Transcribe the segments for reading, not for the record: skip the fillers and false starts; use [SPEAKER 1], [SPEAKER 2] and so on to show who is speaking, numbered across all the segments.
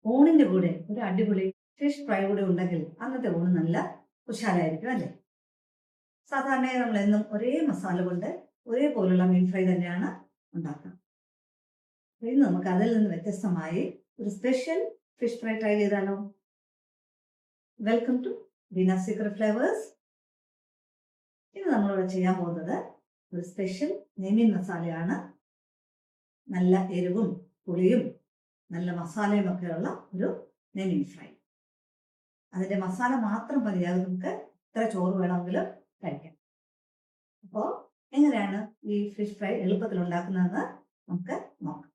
[SPEAKER 1] ഊണിൻ്റെ കൂടെ ഒരു അടിപൊളി ഫിഷ് ഫ്രൈ കൂടെ ഉണ്ടെങ്കിൽ അന്നത്തെ ഊണ് നല്ല ഉഷാരായിരിക്കും അല്ലേ? സാധാരണയായി നമ്മളെന്നും ഒരേ മസാല കൊണ്ട് ഒരേപോലുള്ള മീൻ ഫ്രൈ തന്നെയാണ് ഉണ്ടാക്കുക. ഇന്ന് നമുക്ക് അതിൽ നിന്ന് വ്യത്യസ്തമായി ഒരു സ്പെഷ്യൽ ഫിഷ് ഫ്രൈ ട്രൈ ചെയ്താലോ? Welcome to Beena secret flavours. ഇന്ന് നമ്മളിവിടെ ചെയ്യാൻ പോകുന്നത് ഒരു സ്പെഷ്യൽ നെയ്മീൻ മസാലയാണ്. നല്ല എരിവും പുളിയും നല്ല മസാലയും ഒക്കെയുള്ള ഒരു നെയ്മീൻ ഫ്രൈ. അതിൻ്റെ മസാല മാത്രം മതിയാകും നമുക്ക് എത്ര ചോറ് വേണമെങ്കിലും കഴിക്കാം. അപ്പോൾ എങ്ങനെയാണ് ഈ ഫിഷ് ഫ്രൈ എളുപ്പത്തിൽ ഉണ്ടാക്കുന്നതെന്ന് നമുക്ക് നോക്കാം.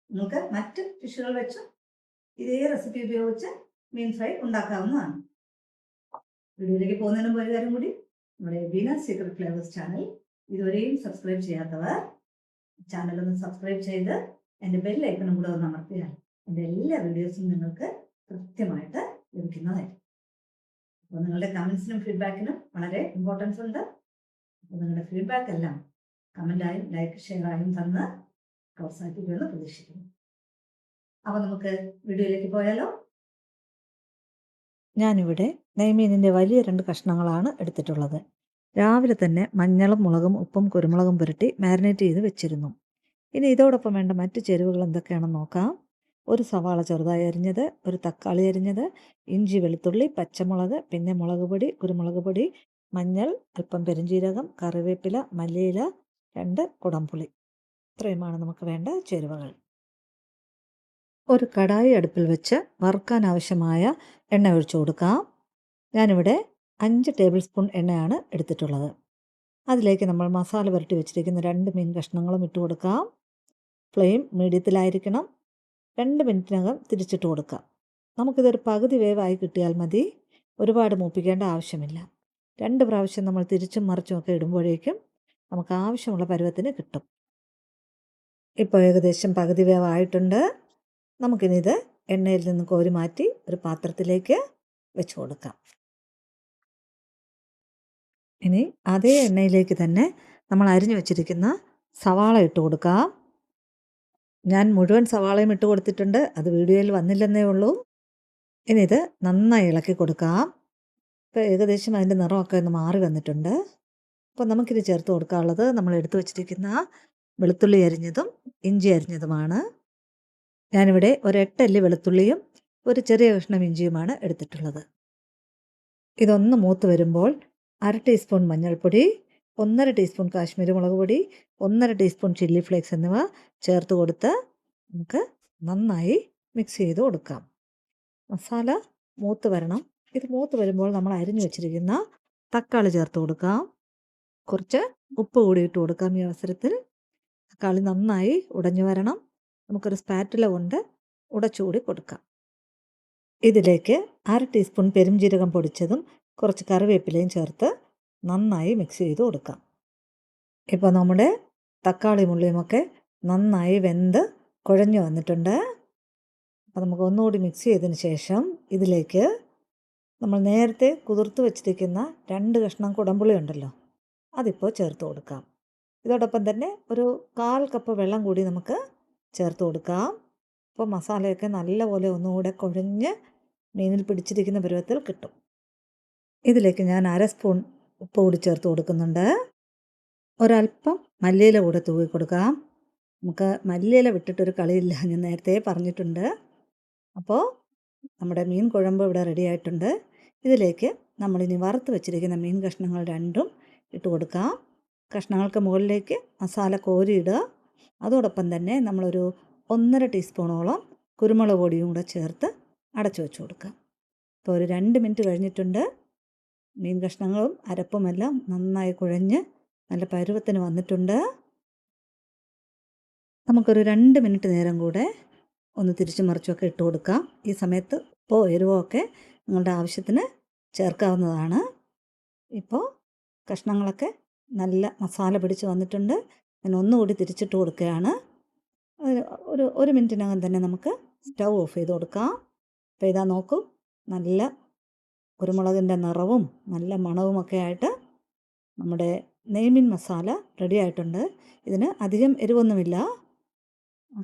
[SPEAKER 1] നമുക്ക് മറ്റ് ഫിഷുകൾ വെച്ച് ഇതേ റെസിപ്പി ഉപയോഗിച്ച് മീൻ ഫ്രൈ ഉണ്ടാക്കാവുന്നതാണ്. വീഡിയോയിലേക്ക് പോകുന്നതിന് മുമ്പ് ഒരു കാര്യം കൂടി, നമ്മുടെ ബീന സീക്രട്ട് ഫ്ലേവേഴ്സ് ചാനൽ ഇതുവരെയും സബ്സ്ക്രൈബ് ചെയ്യാത്തവർ ചാനലൊന്ന് സബ്സ്ക്രൈബ് ചെയ്ത് എൻ്റെ ബെല്ലൈക്കണും കൂടെ ഒന്ന് അമർത്തിയാൽ എൻ്റെ എല്ലാ വീഡിയോസും നിങ്ങൾക്ക് കൃത്യമായിട്ട് ലഭിക്കുന്നതായിരിക്കും. അപ്പോൾ നിങ്ങളുടെ കമൻസിനും ഫീഡ്ബാക്കിനും വളരെ ഇമ്പോർട്ടൻസ് ഉണ്ട്. അപ്പോൾ നിങ്ങളുടെ ഫീഡ്ബാക്ക് എല്ലാം കമൻ്റായും ലൈക്ക് ഷെയറായും തന്ന് പ്രോത്സാഹിപ്പിക്കുമെന്ന് പ്രതീക്ഷിക്കുന്നു. അപ്പോൾ നമുക്ക് വീഡിയോയിലേക്ക് പോയാലോ? ഞാനിവിടെ നെയ്മീനിൻ്റെ വലിയ 2 കഷ്ണങ്ങളാണ് എടുത്തിട്ടുള്ളത്. രാവിലെ തന്നെ മഞ്ഞളും മുളകും ഉപ്പും കുരുമുളകും പുരട്ടി മാരിനേറ്റ് ചെയ്ത് വെച്ചിരുന്നു. ഇനി ഇതോടൊപ്പം വേണ്ട മറ്റ് ചേരുവകൾ എന്തൊക്കെയാണെന്ന് നോക്കാം. ഒരു സവാള ചെറുതായി അരിഞ്ഞത്, ഒരു തക്കാളി അരിഞ്ഞത്, ഇഞ്ചി വെളുത്തുള്ളി പച്ചമുളക്, പിന്നെ മുളക് പൊടി കുരുമുളക് പൊടി, മഞ്ഞൾ, അല്പം പെരുംജീരകം, കറിവേപ്പില, മല്ലിയില, 2 കുടംപുളി. ഇത്രയുമാണ് നമുക്ക് വേണ്ട ചേരുവകൾ. ഒരു കടായി അടുപ്പിൽ വെച്ച് വറുക്കാൻ ആവശ്യമായ എണ്ണ ഒഴിച്ചു കൊടുക്കാം. ഞാനിവിടെ 5 ടേബിൾ സ്പൂൺ എണ്ണയാണ് എടുത്തിട്ടുള്ളത്. അതിലേക്ക് നമ്മൾ മസാല പുരട്ടി വെച്ചിരിക്കുന്ന 2 മീൻ കഷ്ണങ്ങളും ഇട്ട് കൊടുക്കാം. ഫ്ലെയിം മീഡിയത്തിലായിരിക്കണം. 2 മിനിറ്റിനകം തിരിച്ചിട്ട് കൊടുക്കാം. നമുക്കിതൊരു പകുതി വേവായി കിട്ടിയാൽ മതി. ഒരുപാട് മൂപ്പിക്കേണ്ട ആവശ്യമില്ല. 2 പ്രാവശ്യം നമ്മൾ തിരിച്ചും മറിച്ചും ഒക്കെ ഇടുമ്പോഴേക്കും നമുക്ക് ആവശ്യമുള്ള പരുവത്തിന് കിട്ടും. ഇപ്പോൾ ഏകദേശം പകുതി വേവായിട്ടുണ്ട്. നമുക്കിനി ഇത് എണ്ണയിൽ നിന്ന് കോരി മാറ്റി ഒരു പാത്രത്തിലേക്ക് വെച്ച് കൊടുക്കാം. ഇനി അതേ എണ്ണയിലേക്ക് തന്നെ നമ്മൾ അരിഞ്ഞു വെച്ചിരിക്കുന്ന സവാള ഇട്ട് കൊടുക്കാം. ഞാൻ മുഴുവൻ സവാളയും ഇട്ട് കൊടുത്തിട്ടുണ്ട്. അത് വീഡിയോയിൽ വന്നില്ലെന്നേ ഉള്ളൂ. ഇനി ഇത് നന്നായി ഇളക്കി കൊടുക്കാം. ഇപ്പോൾ ഏകദേശം അതിൻ്റെ നിറമൊക്കെ ഒന്ന് മാറി വന്നിട്ടുണ്ട്. അപ്പോൾ നമുക്കിത് ചേർത്ത് കൊടുക്കാനുള്ളത് നമ്മൾ എടുത്തു വച്ചിരിക്കുന്ന വെളുത്തുള്ളി അരിഞ്ഞതും ഇഞ്ചി അരിഞ്ഞതുമാണ്. ഞാനിവിടെ ഒരു 8 അല്ലി വെളുത്തുള്ളിയും ഒരു ചെറിയ കഷ്ണം ഇഞ്ചിയുമാണ് എടുത്തിട്ടുള്ളത്. ഇതൊന്ന് മൂത്ത് വരുമ്പോൾ 1/2 ടീസ്പൂൺ മഞ്ഞൾപ്പൊടി, 1/2 ടീസ്പൂൺ കാശ്മീരി മുളക് പൊടി, 1/2 ടീസ്പൂൺ ചില്ലി ഫ്ലേക്സ് എന്നിവ ചേർത്ത് കൊടുത്ത് നമുക്ക് നന്നായി മിക്സ് ചെയ്ത് കൊടുക്കാം. മസാല മൂത്ത് വരണം. ഇത് മൂത്ത് വരുമ്പോൾ നമ്മൾ അരിഞ്ഞു വെച്ചിരിക്കുന്ന തക്കാളി ചേർത്ത് കൊടുക്കാം. കുറച്ച് ഉപ്പ് കൂടി ഇട്ട് കൊടുക്കാം. ഈ അവസരത്തിൽ തക്കാളി നന്നായി ഉടഞ്ഞു വരണം. നമുക്കൊരു സ്പാറ്റുല കൊണ്ട് ഉടച്ചുകൂടി കൊടുക്കാം. ഇതിലേക്ക് 1/2 ടീസ്പൂൺ പെരുംജീരകം പൊടിച്ചതും കുറച്ച് കറിവേപ്പിലയും ചേർത്ത് നന്നായി മിക്സ് ചെയ്ത് കൊടുക്കാം. ഇപ്പോൾ നമ്മുടെ തക്കാളി ഉള്ളിയുമൊക്കെ നന്നായി വെന്ത് കുഴഞ്ഞു വന്നിട്ടുണ്ട്. അപ്പോൾ നമുക്ക് ഒന്നുകൂടി മിക്സ് ചെയ്തതിന് ശേഷം ഇതിലേക്ക് നമ്മൾ നേരത്തെ കുതിർത്ത് വെച്ചിരിക്കുന്ന 2 കഷ്ണം കുടംപുളി ഉണ്ടല്ലോ, അതിപ്പോൾ ചേർത്ത് കൊടുക്കാം. ഇതോടൊപ്പം തന്നെ ഒരു 1/4 കപ്പ് വെള്ളം കൂടി നമുക്ക് ചേർത്ത് കൊടുക്കാം. അപ്പോൾ മസാലയൊക്കെ നല്ലപോലെ ഒന്നുകൂടെ കുഴഞ്ഞ് മീനിൽ പിടിച്ചിരിക്കുന്ന പരുവത്തിൽ കിട്ടും. ഇതിലേക്ക് ഞാൻ 1/2 സ്പൂൺ ഉപ്പ് കൂടി ചേർത്ത് കൊടുക്കുന്നുണ്ട്. ഒരല്പം മല്ലിയില കൂടെ തൂവി കൊടുക്കാം. നമുക്ക് മല്ലിയില വിട്ടിട്ടൊരു കളിയില്ല, ഞാൻ നേരത്തെ പറഞ്ഞിട്ടുണ്ട്. അപ്പോൾ നമ്മുടെ മീൻ കുഴമ്പ് ഇവിടെ റെഡി ആയിട്ടുണ്ട്. ഇതിലേക്ക് നമ്മളിനി വറുത്ത് വെച്ചിരിക്കുന്ന മീൻ കഷ്ണങ്ങൾ 2ഉം ഇട്ട് കൊടുക്കാം. കഷ്ണങ്ങൾക്ക് മുകളിലേക്ക് മസാല കോരിയിടുക. അതോടൊപ്പം തന്നെ നമ്മളൊരു 1/2 ടീസ്പൂണോളം കുരുമുളക് പൊടിയും കൂടെ ചേർത്ത് അടച്ചു വെച്ച് കൊടുക്കാം. ഇപ്പോൾ ഒരു 2 മിനിറ്റ് കഴിഞ്ഞിട്ടുണ്ട്. മീൻ കഷ്ണങ്ങളും അരപ്പുമെല്ലാം നന്നായി കുഴഞ്ഞ് നല്ല പരുവത്തിന് വന്നിട്ടുണ്ട്. നമുക്കൊരു 2 മിനിറ്റ് നേരം കൂടെ ഒന്ന് തിരിച്ചു മറിച്ചൊക്കെ ഇട്ട് കൊടുക്കാം. ഈ സമയത്ത് ഉപ്പോ എരിവോ ഒക്കെ നിങ്ങളുടെ ആവശ്യത്തിന് ചേർക്കാവുന്നതാണ്. ഇപ്പോൾ കഷ്ണങ്ങളൊക്കെ നല്ല മസാല പിടിച്ച് വന്നിട്ടുണ്ട്. ഞാൻ ഒന്നുകൂടി തിരിച്ചിട്ട് കൊടുക്കുകയാണ്. ഒരു മിനിറ്റിനകം തന്നെ നമുക്ക് സ്റ്റൗ ഓഫ് ചെയ്ത് കൊടുക്കാം. അപ്പോൾ ഇതാ നോക്കൂ, നല്ല കുരുമുളകിൻ്റെ നിറവും നല്ല മണവുമൊക്കെ ആയിട്ട് നമ്മുടെ നെയ്മീൻ മസാല റെഡി ആയിട്ടുണ്ട്. ഇതിന് അധികം എരിവൊന്നുമില്ല.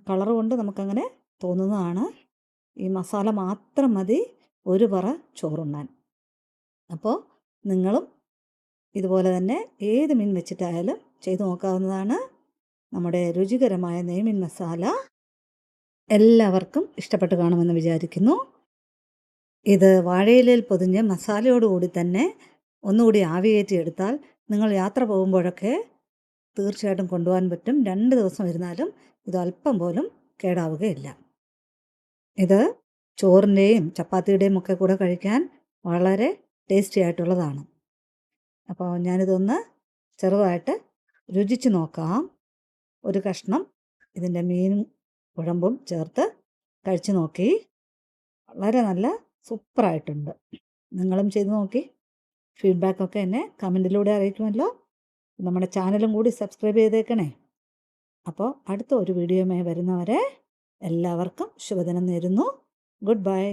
[SPEAKER 1] കളർ കൊണ്ട് നമുക്കങ്ങനെ തോന്നുന്നതാണ്. ഈ മസാല മാത്രം മതി ഒരു പറ ചോറുണ്ണാൻ. അപ്പോൾ നിങ്ങളും ഇതുപോലെ തന്നെ ഏത് മീൻ വെച്ചിട്ടായാലും ചെയ്തു നോക്കാവുന്നതാണ്. നമ്മുടെ രുചികരമായ നെയ്മീൻ മസാല എല്ലാവർക്കും ഇഷ്ടപ്പെട്ട് കാണുമെന്ന് വിചാരിക്കുന്നു. ഇത് വാഴയിലയിൽ പൊതിഞ്ഞ് മസാലയോടുകൂടി തന്നെ ഒന്നുകൂടി ആവിയേറ്റി എടുത്താൽ നിങ്ങൾ യാത്ര പോകുമ്പോഴൊക്കെ തീർച്ചയായിട്ടും കൊണ്ടുപോകാൻ പറ്റും. 2 ദിവസം ഇരുന്നാലും ഇത് അല്പം പോലും കേടാവുകയില്ല. ഇത് ചോറിൻ്റെയും ചപ്പാത്തിയുടെയും ഒക്കെ കൂടെ കഴിക്കാൻ വളരെ ടേസ്റ്റി ആയിട്ടുള്ളതാണ്. അപ്പോൾ ഞാനിതൊന്ന് ചെറുതായിട്ട് രുചിച്ച് നോക്കാം. ഒരു കഷ്ണം ഇതിൻ്റെ മീനും കുഴമ്പും ചേർത്ത് കഴിച്ച് നോക്കി. വളരെ നല്ല സൂപ്പറായിട്ടുണ്ട്. നിങ്ങളും ചെയ്ത് നോക്കി ഫീഡ്ബാക്കൊക്കെ എന്നെ കമൻറ്റിലൂടെ അറിയിക്കുമല്ലോ. നമ്മുടെ ചാനലും കൂടി സബ്സ്ക്രൈബ് ചെയ്തേക്കണേ. അപ്പോൾ അടുത്ത ഒരു വീഡിയോയുമായി വരുന്നവരെ എല്ലാവർക്കും ശുഭദിനം നേരുന്നു. Good bye.